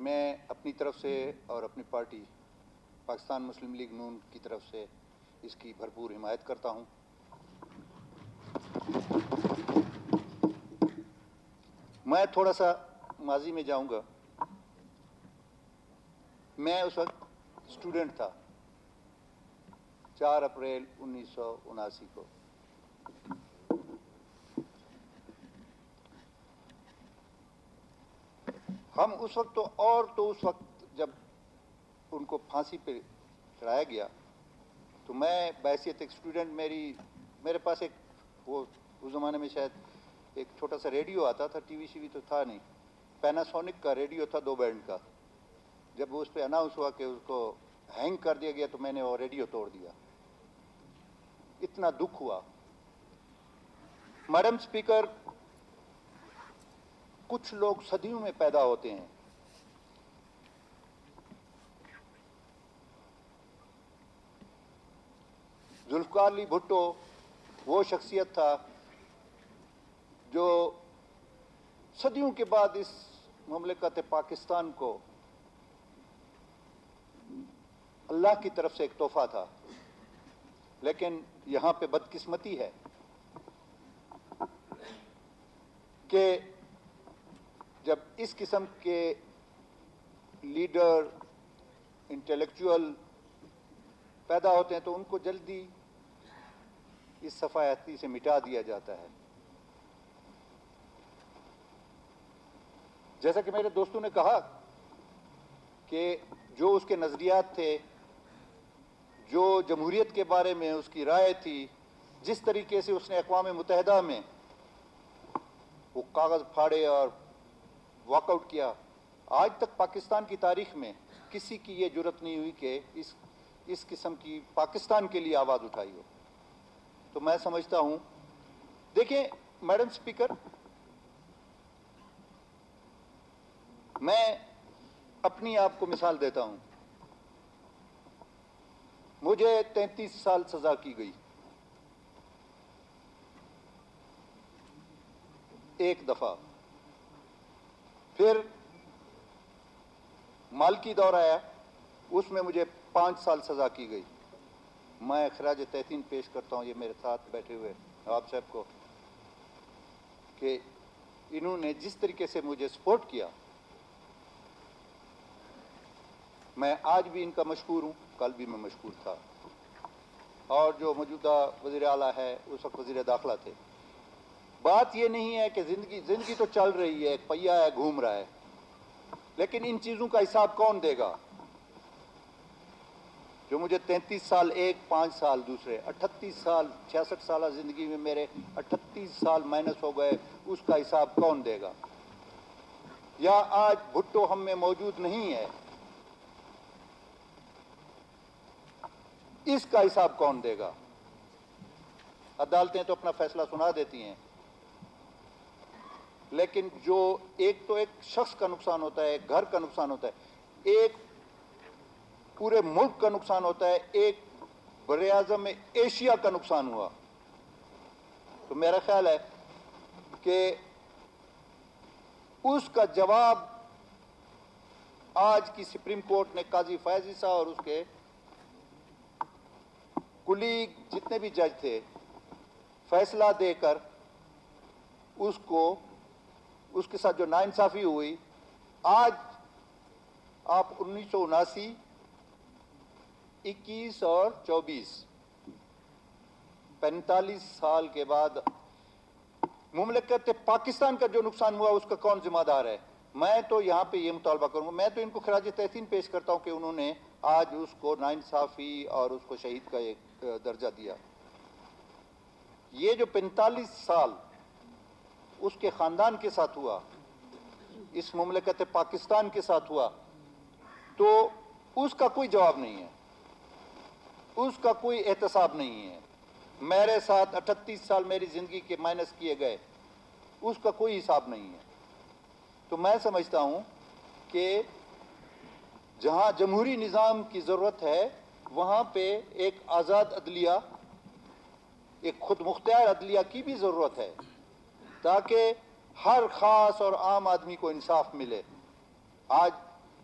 میں اپنی طرف سے اور اپنی پارٹی پاکستان مسلم لیگ نون کی طرف سے اس کی بھرپور حمایت کرتا ہوں۔ میں تھوڑا سا ماضی میں جاؤں گا۔ میں اس وقت اسٹوڈنٹ تھا، 4 اپریل 1979 کو۔ ہم اس وقت تو اس وقت جب ان کو پھانسی پہ چڑھایا گیا تو میں بحیثیت ایک اسٹوڈنٹ میرے پاس وہ اس زمانے میں شاید ایک چھوٹا سا ریڈیو آتا تھا، ٹی وی شی وی تو تھا نہیں، پیناسونک کا ریڈیو تھا 2 بینڈ کا۔ جب اس پہ اناؤنس ہوا کہ اس کو ہینگ کر دیا گیا تو میں نے وہ ریڈیو توڑ دیا۔ اتنا دکھ ہوا۔ میڈم اسپیکر، کچھ لوگ صدیوں میں پیدا ہوتے ہیں، ذوالفقار علی بھٹو وہ شخصیت تھا جو صدیوں کے بعد اس مملکت پاکستان کو اللہ کی طرف سے ایک تحفہ تھا، لیکن یہاں پہ بدقسمتی ہے کہ جب اس قسم کے لیڈر انٹلیکچوئل پیدا ہوتے ہیں تو ان کو جلدی اس صفحاتی سے مٹا دیا جاتا ہے۔ جیسا کہ میرے دوستوں نے کہا کہ جو اس کے نظریات تھے، جو جمہوریت کے بارے میں اس کی رائے تھی، جس طریقے سے اس نے اقوام متحدہ میں وہ کاغذ پھاڑے اور واک آؤٹ کیا، آج تک پاکستان کی تاریخ میں کسی کی یہ جرت نہیں ہوئی کہ اس قسم کی پاکستان کے لیے آواز اٹھائی ہو۔ تو میں سمجھتا ہوں، دیکھیں میڈم اسپیکر، میں اپنی آپ کو مثال دیتا ہوں۔ مجھے 33 سال سزا کی گئی، ایک دفعہ، پھر مالکی دور آیا، اس میں مجھے 5 سال سزا کی گئی۔ میں خراج تحسین پیش کرتا ہوں یہ میرے ساتھ بیٹھے ہوئے نواب صاحب کو کہ انہوں نے جس طریقے سے مجھے سپورٹ کیا، میں آج بھی ان کا مشکور ہوں، کل بھی میں مشکور تھا۔ اور جو موجودہ وزیر اعلیٰ ہے، اس وقت وزیر داخلہ تھے۔ بات یہ نہیں ہے کہ زندگی تو چل رہی ہے، ایک پہیہ ہے، گھوم رہا ہے، لیکن ان چیزوں کا حساب کون دے گا؟ جو مجھے 33 سال ایک، 5 سال دوسرے، 38 سال 66 سالہ زندگی میں میرے 38 سال مائنس ہو گئے، اس کا حساب کون دے گا؟ یا آج بھٹو ہم میں موجود نہیں ہے، اس کا حساب کون دے گا؟ عدالتیں تو اپنا فیصلہ سنا دیتی ہیں، لیکن جو ایک شخص کا نقصان ہوتا ہے، ایک گھر کا نقصان ہوتا ہے، ایک پورے ملک کا نقصان ہوتا ہے، ایک براعظم ایشیا کا نقصان ہوا، تو میرا خیال ہے کہ اس کا جواب آج کی سپریم کورٹ نے قاضی فیاض عیسیٰ اور اس کے کولیگ جتنے بھی جج تھے فیصلہ دے کر اس کے ساتھ جو ناانصافی ہوئی، آج آپ 1979، 21 اور 24 45 سال کے بعد مملکت پاکستان کا جو نقصان ہوا اس کا کون ذمہ دار ہے؟ میں تو یہاں پہ یہ مطالبہ کروں گا، میں تو ان کو خراج تحسین پیش کرتا ہوں کہ انہوں نے آج اس کو ناانصافی اور اس کو شہید کا ایک درجہ دیا۔ یہ جو 45 سال اس کے خاندان کے ساتھ ہوا، اس مملکت پاکستان کے ساتھ ہوا، تو اس کا کوئی جواب نہیں ہے، اس کا کوئی احتساب نہیں ہے۔ میرے ساتھ 38 سال میری زندگی کے مائنس کیے گئے، اس کا کوئی حساب نہیں ہے۔ تو میں سمجھتا ہوں کہ جہاں جمہوری نظام کی ضرورت ہے وہاں پہ ایک آزاد عدلیہ، ایک خود مختار عدلیہ کی بھی ضرورت ہے، تاکہ ہر خاص اور عام آدمی کو انصاف ملے۔ آج